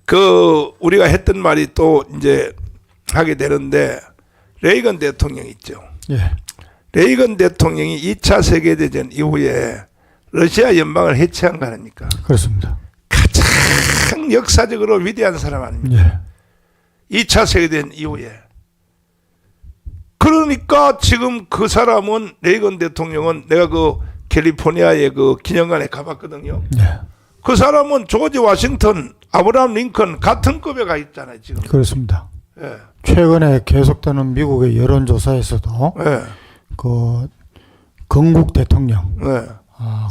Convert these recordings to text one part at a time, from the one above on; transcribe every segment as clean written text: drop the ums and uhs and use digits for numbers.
그 우리가 했던 말이 또 이제 하게 되는데 레이건 대통령 있죠. 예. 레이건 대통령이 2차 세계대전 이후에 러시아 연방을 해체한 거 아닙니까? 그렇습니다. 가장 역사적으로 위대한 사람 아닙니까? 예. 2차 세계대전 이후에. 그러니까 지금 그 사람은 레이건 대통령은 내가 그 캘리포니아의 그 기념관에 가봤거든요. 예. 그 사람은 조지 워싱턴, 아브라함 링컨 같은 급에 가 있잖아요 지금. 그렇습니다. 예. 최근에 계속되는 미국의 여론조사에서도 예. 그 건국 대통령, 예.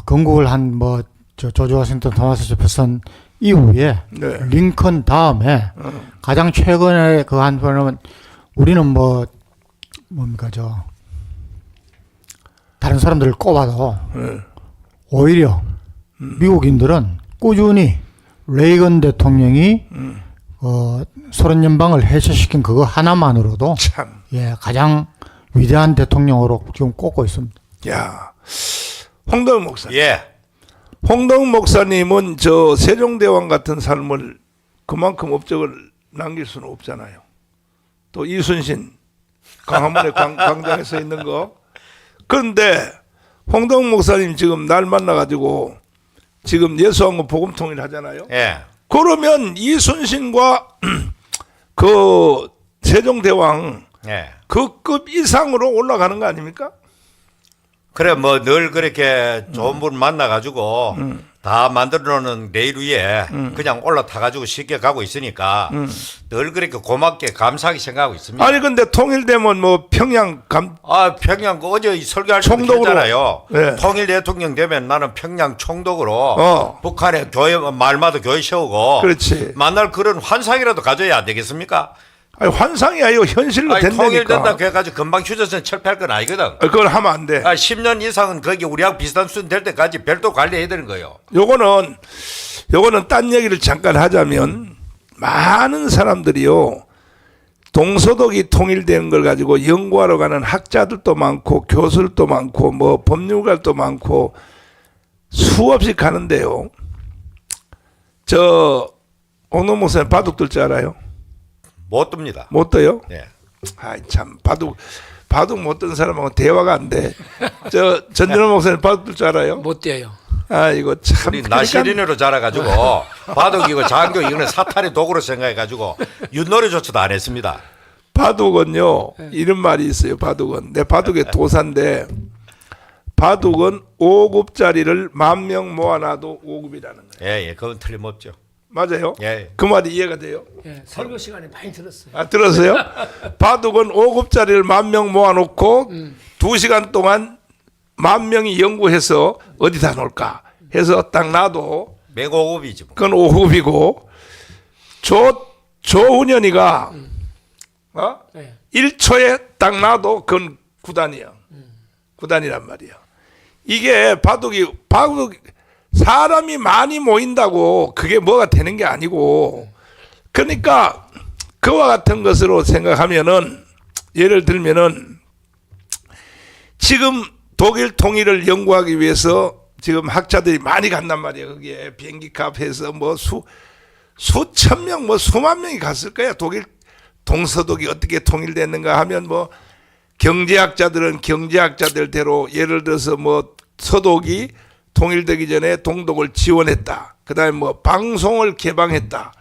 건국을 한 뭐 조지 워싱턴 토마스 제퍼슨 이후에 네. 링컨 다음에 가장 최근에 그 한 번은 우리는 뭐 뭡니까 다른 사람들을 꼽아도 예. 오히려 미국인들은 꾸준히 레이건 대통령이 소련 연방을 해체시킨 그거 하나만으로도 참. 예, 가장 위대한 대통령으로 지금 꼽고 있습니다. 야. 홍덕 목사님. 예. 홍덕 목사님은 저 세종대왕 같은 삶을 그만큼 업적을 남길 수는 없잖아요. 또 이순신 광화문에 광장에 서 있는 거. 그런데 홍덕 목사님 지금 날 만나가지고 지금 예수왕후 복음통일 하잖아요. 예. 그러면 이순신과 그 세종대왕 예. 그 급 이상으로 올라가는 거 아닙니까? 그래 뭐 늘 그렇게 좋은 분 만나 가지고 다 만들어 놓은 레일 위에 그냥 올라타 가지고 쉽게 가고 있으니까 늘 그렇게 고맙게 감사하게 생각하고 있습니다. 아니 근데 통일되면 뭐 평양 평양 그 어제 설교할 때 총독으로. 했잖아요. 네. 통일 대통령 되면 나는 평양 총독으로 북한에 교회 말마다 교회 세우고 그렇지. 만날 그런 환상이라도 가져야 안 되겠습니까? 아니 환상이 아니고 현실로 된다니까. 통일된다 그래가지고 금방 휴전선 철폐할 건 아니거든. 그걸 하면 안 돼. 10년 이상은 거기 우리하고 비슷한 수준 될 때까지 별도 관리해야 되는 거예요. 요거는 딴 얘기를 잠깐 하자면 많은 사람들이요 동서독이 통일되는 걸 가지고 연구하러 가는 학자들도 많고 교수들도 많고 뭐 법률가도 많고 수없이 가는데요. 저 홍덕 목사님 바둑 둘 줄 알아요? 못 듭니다. 못 떠요? 예. 아이 참 바둑 못 뜬 사람하고 대화가 안 돼. 저 전준호 목사님 바둑 둘 줄 알아요? 못 뛰어요. 아 이거 참. 우리 나시린으로 자라가지고 바둑이고 장교 이거는 사탄의 도구로 생각해가지고 윷놀이조차도 안 했습니다. 바둑은요 이런 말이 있어요. 바둑은 내 바둑의 도사인데 바둑은 5급짜리를 10,000명 모아놔도 5급이라는 거예요. 예, 그건 틀림없죠. 맞아요? 예. 그 말이 이해가 돼요? 예, 설교 시간에 많이 들었어요. 아 들었어요? 바둑은 5급짜리를 10,000명 모아놓고 2시간 동안 10,000명이 연구해서 어디다 놓을까 해서 딱 놔도 맹오급이지 뭐. 그건 5급이고 조훈현이가 예. 1초에 딱 놔도 그건 9단이야. 9단이란 말이야. 이게 바둑 사람이 많이 모인다고 그게 뭐가 되는 게 아니고 그러니까 그와 같은 것으로 생각하면은 예를 들면은 지금 독일 통일을 연구하기 위해서 지금 학자들이 많이 간단 말이에요. 거기에 비행기 값해서 뭐 수천 명 뭐 수만 명이 갔을 거야. 독일 동서독이 어떻게 통일됐는가 하면 뭐 경제학자들은 경제학자들대로 예를 들어서 뭐 서독이 통일되기 전에 동독을 지원했다. 그다음에 뭐 방송을 개방했다.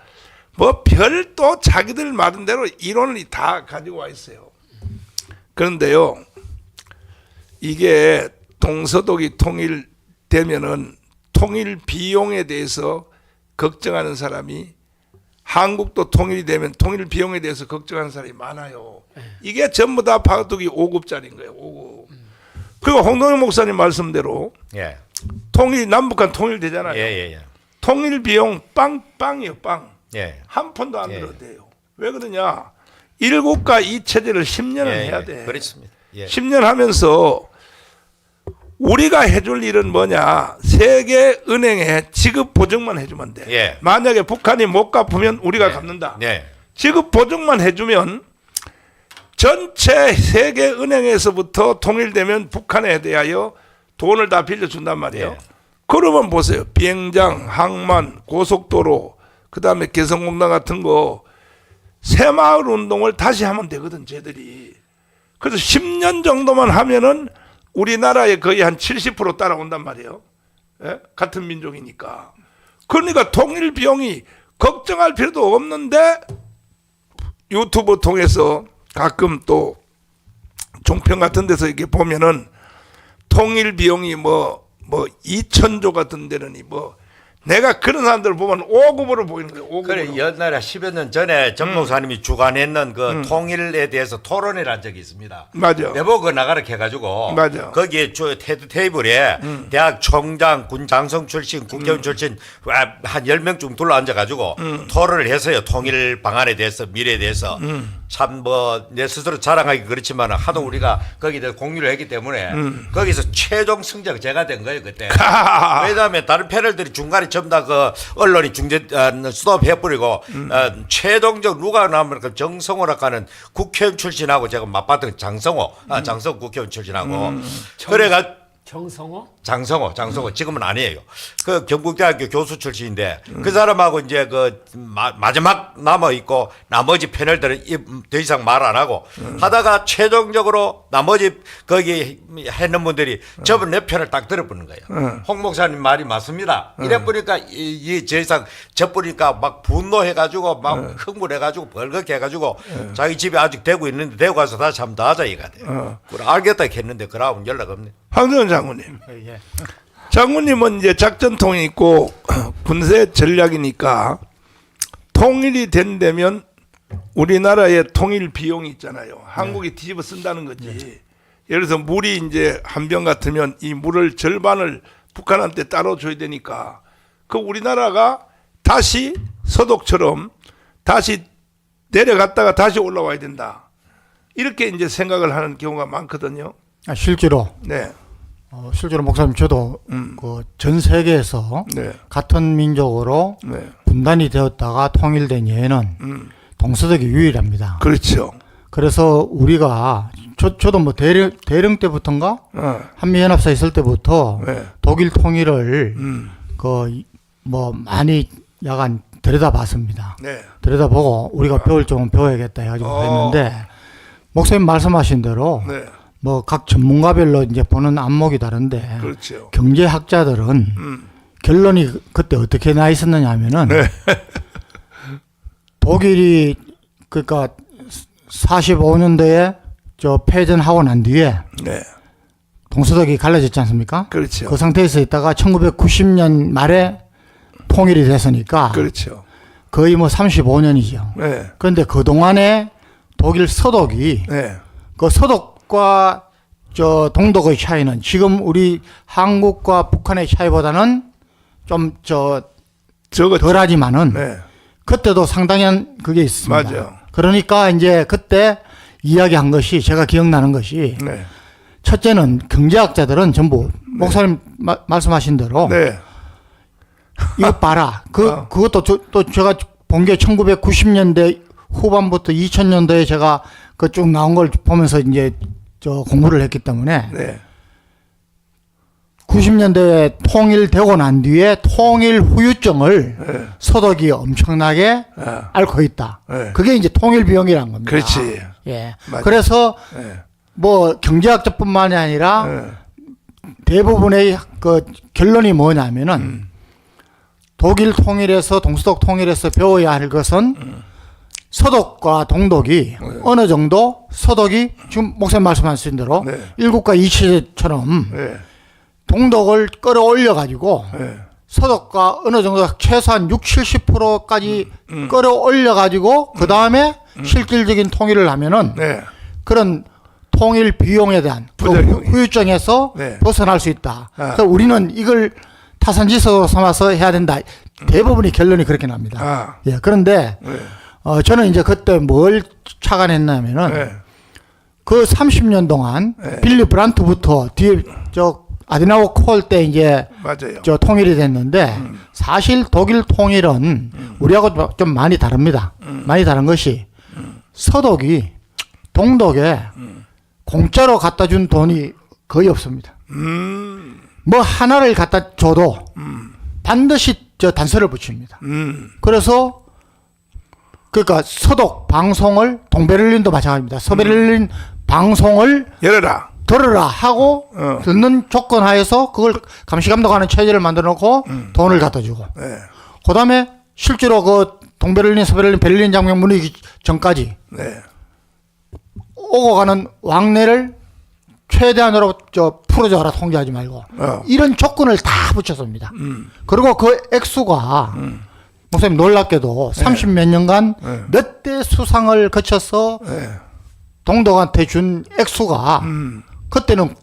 뭐 별도 자기들 말은대로 이론을 다 가지고 와 있어요. 그런데요. 이게 동서독이 통일되면은 통일 비용에 대해서 걱정하는 사람이 한국도 통일이 되면 통일 비용에 대해서 걱정하는 사람이 많아요. 이게 전부 다 바둑이 5급짜리인 거예요. 5급. 그리고 홍동영 목사님 말씀대로 예. 남북한 통일되잖아요. 예. 통일 비용 빵이에요. 빵. 예. 한 푼도 안 들어도 돼요. 왜 그러냐? 1국가 2체제를 10년을 해야 돼. 그렇습니다. 예. 10년 하면서 우리가 해줄 일은 뭐냐? 세계은행에 지급 보증만 해주면 돼. 예. 만약에 북한이 못 갚으면 우리가 갚는다. 네. 지급 보증만 해주면 전체 세계은행에서부터 통일되면 북한에 대하여 돈을 다 빌려준단 말이에요. 예. 그러면 보세요. 비행장, 항만, 고속도로, 그다음에 개성공단 같은 거 새마을 운동을 다시 하면 되거든, 쟤들이. 그래서 10년 정도만 하면은 우리나라의 거의 한 70% 따라온단 말이에요. 예? 같은 민족이니까. 그러니까 통일 비용이 걱정할 필요도 없는데 유튜브 통해서 가끔 또 종편 같은 데서 이렇게 보면은 통일 비용이 뭐 2천조 같은 데는 뭐 내가 그런 사람들을 보면 5급으로 보이는 거예요. 5급으로. 그래 옛날에 10여 년 전에 정 목사님이 주관했는 그 통일에 대해서 토론회를 한 적이 있습니다. 맞아. 내보고 나가라 해가지고 맞아. 거기에 테드 테이블에 대학 총장, 군 장성 출신, 국회의원 출신 한 10명 좀 둘러 앉아가지고 토론을 했어요. 통일 방안에 대해서 미래에 대해서 참 뭐 내 스스로 자랑하기 그렇지만 하도 우리가 거기에 대해서 공유를 했기 때문에 거기서 최종 승자가 제가 된 거예요 그때. 왜냐하면 다른 패널들이 중간에 전부 다 그 언론이 중재 스톱 해버리고 최종적 누가 나면 그 정성호라고 하는 국회의원 출신하고 제가 맞받은 장성호 국회의원 출신하고 그래가 정성호? 장성호 지금은 아니에요. 그 경북대학교 교수 출신인데 그 사람하고 이제 그 마지막 남아 있고 나머지 패널들은 더 이상 말 안 하고 하다가 최종적으로 나머지 거기 했는 분들이 저번 내 편을 딱 들어보는 거예요. 홍 목사님 말이 맞습니다. 이래 보니까 저 이상 저 보니까 막 분노해가지고 막 흥분해가지고 벌겋게 자기 집에 아직 대구 있는데 대구 가서 다시 한번 더 하자 이가 돼요. 그래 알겠다 했는데 그러면 연락 없네. 황정은 장군님. 예. 장군님은 이제 작전통이 있고 군세 전략이니까 통일이 된다면 우리나라의 통일 비용이 있잖아요. 한국이 뒤집어 쓴다는 거지. 예를 들어서 물이 이제 한 병 같으면 이 물을 절반을 북한한테 따로 줘야 되니까 그 우리나라가 다시 서독처럼 다시 내려갔다가 다시 올라와야 된다. 이렇게 이제 생각을 하는 경우가 많거든요. 실제로 네. 실제로 목사님 저도 그 전 세계에서 네. 같은 민족으로 네. 분단이 되었다가 통일된 예는 동서독이 유일합니다. 그렇죠. 그래서 우리가 저도 뭐 대령 때부터인가 한미연합사 있을 때부터 네. 독일 통일을 그 뭐 많이 약간 들여다봤습니다. 네. 들여다보고 우리가 배울 점은 배워야겠다 해가지고 했는데 목사님 말씀하신 대로 네. 뭐 각 전문가별로 이제 보는 안목이 다른데 그렇죠. 경제학자들은 결론이 그때 어떻게 나 있었느냐 하면은 네. 독일이 그러니까 45년도에 저 패전하고 난 뒤에 네. 동서독이 갈라졌지 않습니까? 그렇죠. 그 상태에서 있다가 1990년 말에 통일이 됐으니까 그렇죠. 거의 뭐 35년이죠. 네. 그런데 그동안에 독일 서독이 네. 그 서독과 저 동독의 차이는 지금 우리 한국과 북한의 차이보다는 좀 저거 덜하지만은 네. 그때도 상당한 그게 있습니다. 맞아요. 그러니까 이제 그때 이야기한 것이 제가 기억나는 것이 네. 첫째는 경제학자들은 전부 목사님 말씀하신 대로 네. 이거 봐라. 그것도 또 제가 본 게 1990년대 후반부터 2000년도에 제가 그 쭉 나온 걸 보면서 이제 저 공부를 했기 때문에 네. 90년대에 통일되고 난 뒤에 통일 후유증을 네. 서독이 엄청나게 네. 앓고 있다. 네. 그게 이제 통일 비용이라는 겁니다. 그렇지. 예. 맞아. 그래서 네. 뭐 경제학자뿐만이 아니라 네. 대부분의 그 결론이 뭐냐면은 독일 통일에서 동서독 통일에서 배워야 할 것은 서독과 동독이 어느 정도 서독이 지금 목사님 말씀하신 대로 네. 일국과 이체제처럼 네. 동독을 끌어올려 가지고 네. 서독과 어느 정도 최소한 60~70%까지 끌어올려 가지고 그 다음에 실질적인 통일을 하면은 네. 그런 통일 비용에 대한 그 부작용이. 후유증에서 네. 벗어날 수 있다. 아. 그래서 우리는 이걸 타산지석으로 삼아서 해야 된다. 대부분의 결론이 그렇게 납니다. 아. 예, 그런데 네. 저는 이제 그때 뭘 착안했냐면은 네. 그 30년 동안 네. 빌리 브란트부터 뒤에 저 아디나워 콜 때 이제 맞아요. 저 통일이 됐는데 사실 독일 통일은 우리하고 좀 많이 다릅니다. 많이 다른 것이 서독이 동독에 공짜로 갖다 준 돈이 거의 없습니다. 뭐 하나를 갖다 줘도 반드시 저 단서를 붙입니다. 그래서 그러니까 서독 방송을 동베를린도 마찬가지입니다. 서베를린 방송을 열어라. 들으라 하고 듣는 조건 하에서 그걸 감시 감독하는 체제를 만들어 놓고 돈을 갖다 주고 네. 그다음에 실제로 그 동베를린 서베를린 베를린 장벽 무너지기 전까지 네. 오고 가는 왕래를 최대한으로 저 풀어줘라, 통제하지 말고 이런 조건을 다 붙였습니다. 그리고 그 액수가 목사님 놀랍게도 30몇 년간 몇 대 수상을 거쳐서 동독한테 준 액수가 그때는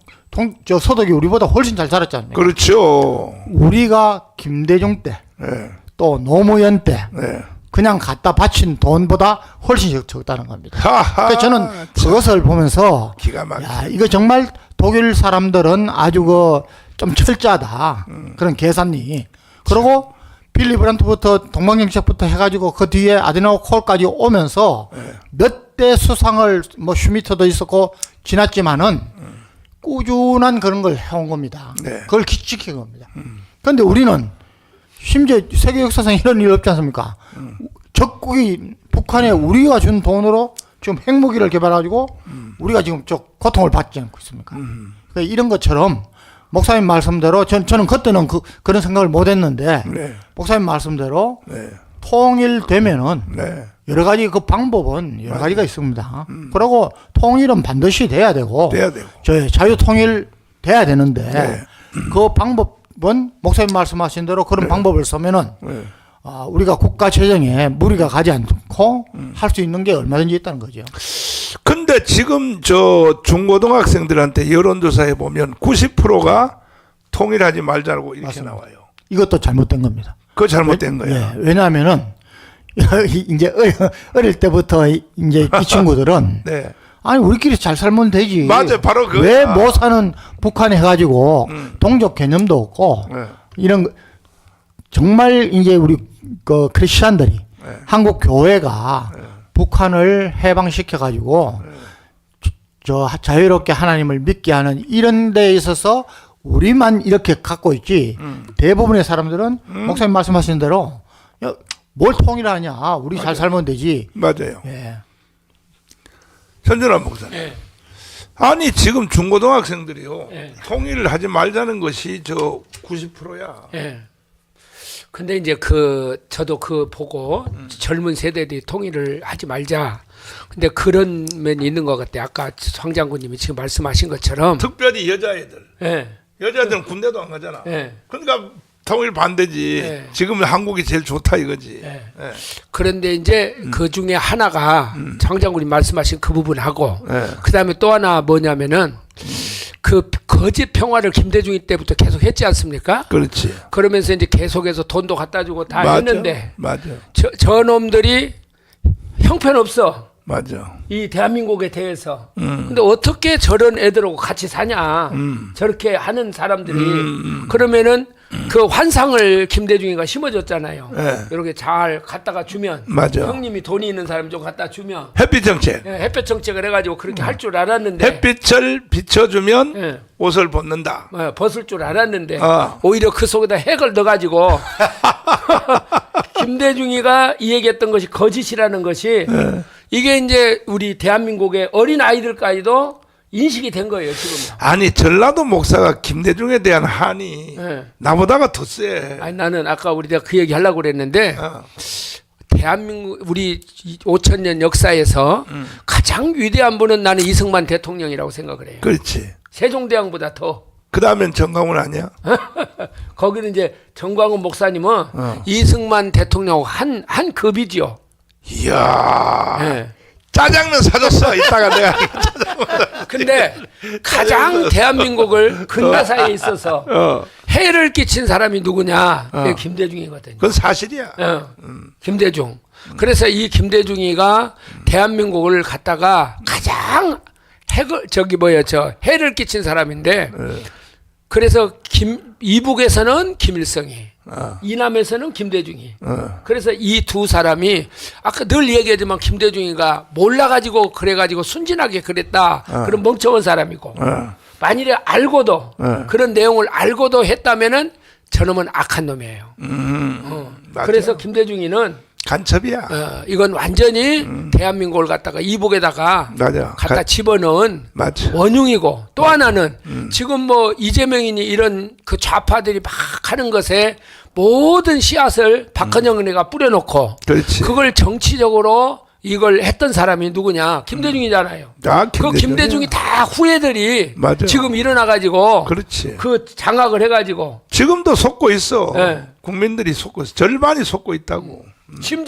저 서독이 우리보다 훨씬 잘 자랐지 않습니까? 그렇죠. 우리가 김대중 때 네. 또 노무현 때 네. 그냥 갖다 바친 돈보다 훨씬 적다는 겁니다. 하하. 그래서 저는 그것을 보면서 기가 막혀. 야, 이거 정말 독일 사람들은 아주 그 좀 철저하다. 그런 계산이. 그리고 빌리 브란트부터 동방정책부터 해가지고 그 뒤에 아데나우 콜까지 오면서 몇 대 수상을 뭐 슈미터도 있었고 지났지만은 꾸준한 그런 걸 해온 겁니다. 네. 그걸 지킨 겁니다. 그런데 우리는 심지어 세계 역사상 이런 일 없지 않습니까? 적국이 북한에 우리가 준 돈으로 지금 핵무기를 개발해가지고 우리가 지금 저 고통을 받지 않고 있습니까? 그러니까 이런 것처럼 목사님 말씀대로 저는 그때는 그런 생각을 못 했는데 네. 목사님 말씀대로 네. 통일되면은 네. 여러 가지 그 방법은 여러 가지가 있습니다. 그리고 통일은 반드시 돼야 되고, 돼야 되고. 저 자유 통일 돼야 되는데 네. 그 방법은 목사님 말씀하신 대로 그런 방법을 쓰면은 네. 우리가 국가 재정에 무리가 가지 않고 할 수 있는 게 얼마든지 있다는 거죠. 근데 지금 저 중고등학생들한테 여론조사해 보면 90%가 통일하지 말자고 이렇게 맞습니다. 나와요. 이것도 잘못된 겁니다. 그거 잘못된 거예요. 예, 왜냐하면은 이제 어릴 때부터 이제 이 친구들은 네. 아니 우리끼리 잘 살면 되지. 맞아요. 바로 그거야. 왜 못 사는 북한에 해가지고 동족 개념도 없고 네. 이런 거- 정말 이제 우리 그 크리스천들이 한국 교회가 북한을 해방시켜 가지고 저 자유롭게 하나님을 믿게 하는 이런 데에 있어서 우리만 이렇게 갖고 있지 대부분의 사람들은 목사님 말씀하신 대로 야, 뭘 통일하냐 우리 잘 살면 되지. 맞아요. 예. 현준환 목사님. 예. 아니 지금 중고등학생들이요. 예. 통일을 하지 말자는 것이 저 90%야. 예. 근데 이제 저도 보고 젊은 세대들이 통일을 하지 말자. 근데 그런 면이 있는 것 같아요. 아까 황 장군님이 지금 말씀하신 것처럼. 특별히 여자애들. 예. 여자애들은 군대도 안 가잖아. 예. 그러니까 통일 반대지. 네. 지금 한국이 제일 좋다 이거지. 네. 예. 그런데 이제 그 중에 하나가 황 장군님 말씀하신 그 부분하고 네. 그다음에 또 하나 뭐냐면은 그 거짓 평화를 김대중이 때부터 계속 했지 않습니까? 그렇지. 그러면서 이제 계속해서 돈도 갖다 주고 다 맞아. 했는데 맞아. 저놈들이 형편없어. 맞아. 이 대한민국에 대해서. 근데 어떻게 저런 애들하고 같이 사냐. 저렇게 하는 사람들이. 그러면은 그 환상을 김대중이가 심어줬잖아요. 네. 이렇게 잘 갖다가 주면. 맞아. 형님이 돈이 있는 사람 좀 갖다 주면. 햇빛 정책. 예, 햇볕 정책을 해가지고 그렇게 할 줄 알았는데. 햇빛을 비춰주면 예. 옷을 벗는다. 벗을 줄 알았는데. 아. 오히려 그 속에다 핵을 넣어가지고. 김대중이가 이 얘기했던 것이 거짓이라는 것이. 이게 이제 우리 대한민국의 어린 아이들까지도 인식이 된 거예요, 지금. 아니 전라도 목사가 김대중에 대한 한이 네. 나보다가 더 세. 아니 나는 아까 내가 그 얘기 하려고 그랬는데 어. 대한민국 우리 5,000년 역사에서 가장 위대한 분은 나는 이승만 대통령이라고 생각을 해요. 그렇지. 세종대왕보다 더. 그 다음엔 정강훈 아니야? 거기는 이제 정광훈 목사님은 이승만 대통령하고 한 급이죠. 이야. 예. 짜장면 사줬어. 이따가 내가. 근데 가장 대한민국을 근대사에 있어서 해를 끼친 사람이 누구냐? 그게 김대중이거든요. 그건 사실이야. 김대중. 그래서 이 김대중이가 대한민국을 갖다가 가장 해를 끼친 사람인데 그래서 이북에서는 김일성이 이남에서는 김대중이 그래서 이 두 사람이 아까 늘 얘기하지만 김대중이가 몰라가지고 그래가지고 순진하게 그랬다 그런 멍청한 사람이고 만일에 알고도 그런 내용을 알고도 했다면은 저놈은 악한 놈이에요. 맞아요. 그래서 김대중이는 간첩이야. 이건 완전히 대한민국을 갖다가 이북에다가 맞아. 갖다 집어넣은 맞아. 원흉이고 또 하나는 지금 뭐 이재명이니 이런 그 좌파들이 막 하는 것에 모든 씨앗을 박헌영이가 뿌려놓고 그렇지. 그걸 정치적으로 이걸 했던 사람이 누구냐? 김대중이잖아요. 아, 그 김대중이 다 후예들이 맞아. 지금 일어나가지고 그렇지. 그 장악을 해가지고 지금도 속고 있어. 네. 국민들이 속고 있어. 절반이 속고 있다고. 심지어